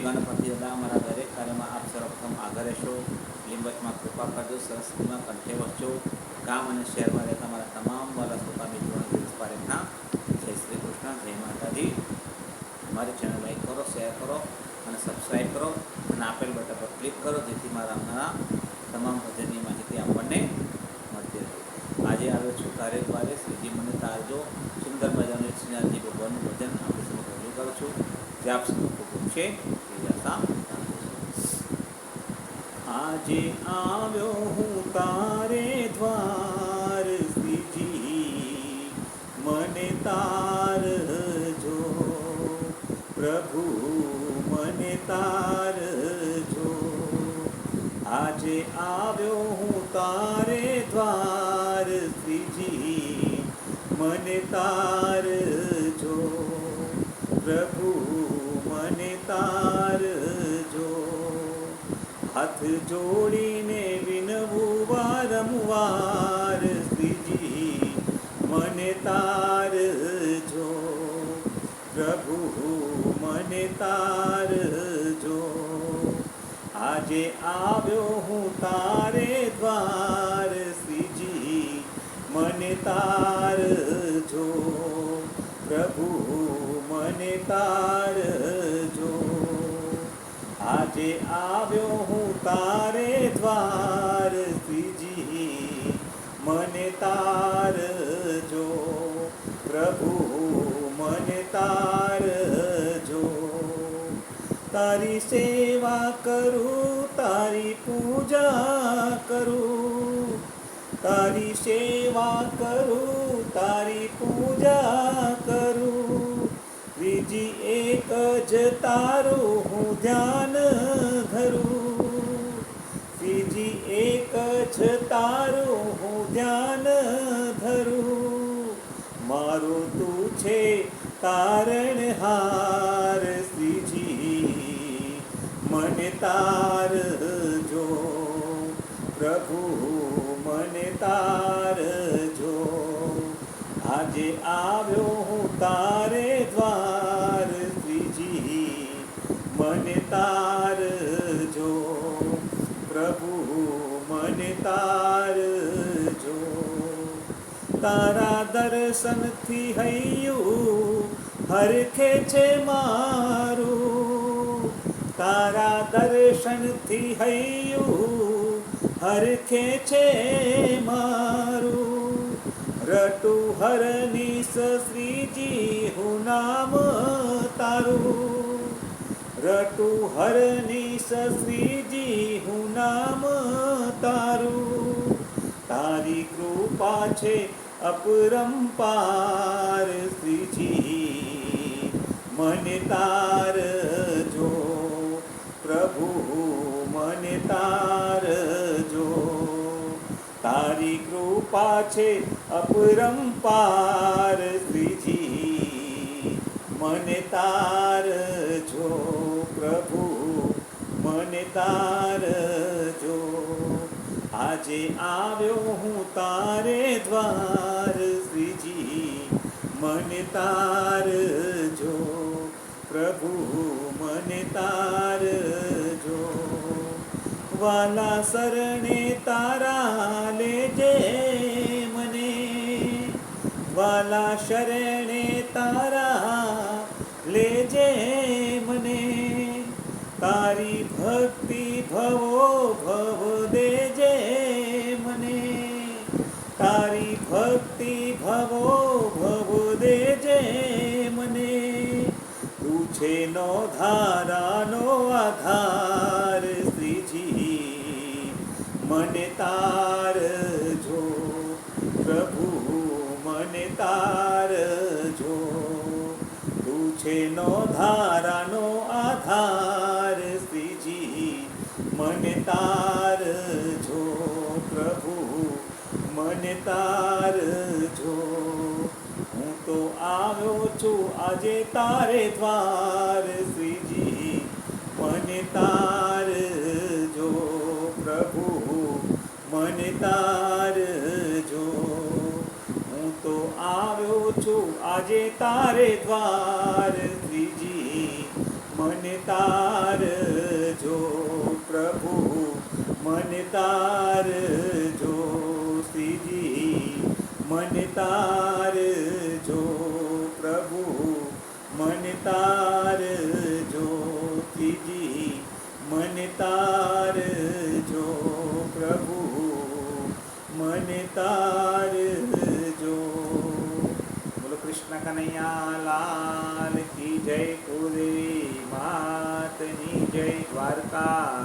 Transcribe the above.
ગણપતિ દાદા અમારા દરેક કાર્યમાં આપ સર્વપ્રથમ આગળ રહેશો, લીંબચમાં કૃપા કરજો, સરસ્વતીમાં કંઠે વસજો, ગામ અને શહેરમાં રહેતા અમારા તમામ વાલા શ્રોતા મિત્રોને દિવસ પારેખના જય શ્રી કૃષ્ણ, જય માતાજી. મારી ચેનલ લાઈક કરો, શેર કરો અને સબસ્ક્રાઈબ કરો અને આપેલ બટન પર ક્લિક કરો, જેથી મારા આવનારા તમામ ભજનની માહિતી આપણને મળતી રહે. આજે આવ્યો છું તારે દ્વારે, શ્રીજી મને તારજો. સુંદર મજાનું શ્રીનાથજી ભગવાનનું ભજન આપણે સમગ્ર રજૂ કરું છું, જે આપ સૌ ખૂબ છે એવી આશા. આજે આવ્યો હું તારે દ્વાર, શ્રીજી મને તારજો, પ્રભુ મને તારજો. આજે આવ્યો હું તારે દ્વાર, શ્રીજી મને તારજો, પ્રભુ મને તારજો. હાથ જોડીને વિનવું વારંવાર, શ્રીજી મને તારજો, પ્રભુ મને તારજો. આજે આવ્યો હું તારે દ્વાર, શ્રીજી મને તારજો, પ્રભુ મને તારજો. આજે આવ્યો હું તારે દ્વાર, શ્રીજી મને તારજો, પ્રભુ મને તારજો. તારી સેવા કરું, તારી પૂજા કરું, તારી સેવા કરું, તારી પૂજા કરું. ત્રીજી એક જ તારું હું ધ્યાન ધરું, ત્રીજી એક જ તારું હું ધ્યાન ધરું. મારું તું છે તારણહાર, શ્રીજી મને તારજો, પ્રભુ મને તારજો. આજે આવ્યો હું તારે દ્વાર, શ્રીજી મને તારજો, પ્રભુ મને તારજો. તારા દર્શનથી હૈયું હરખે છે મારું, તારા દર્શનથી હૈયું હરખે છે મારું. રટુ હરનીશ શ્રીજી હું નામ તારું, રટુ હરનીશ શ્રીજી હું નામ તારું. તારી કૃપા છે અપરંપાર, શ્રીજી મને તારજો, પ્રભુ મને તારજો. તારી કૃપા છે અપરંપાર, શ્રીજી મને તારજો, પ્રભુ મને તારજો. આજે આવ્યો હું તારે દ્વાર, શ્રીજી મને તારજો, પ્રભુ મને તારજો. વાલા શરણે તારા લેજે મને, વાલા શરણે તારા લેજે મને. તારી ભક્તિ ભવો ભવ દેજે મને, તારી ભક્તિ ભવો ભવ દેજે મને. તું છે નો ધારાનો આધાર, શ્રીજી મને તારજો, પ્રભુ મને તારજો. તું છે નો ધારાનો આધાર, શ્રીજી મને તારજો, પ્રભુ મને તારજો. હું તો આવ્યો છું આજે તારે દ્વાર, શ્રીજી મને તારજો, પ્રભુ મને તારજો. હું તો આવ્યો છું આજે તારે દ્વાર, શ્રીજી મને તારજો પ્રભુ, મને તારજો શ્રીજી, મને તારજો પ્રભુ, મને તારજો શ્રીજી, મને તારજો પ્રભુ, મને તારજો. બોલો કૃષ્ણ કનૈયા લાલ કી જય, કુળદેવી માતની જય, દ્વારકા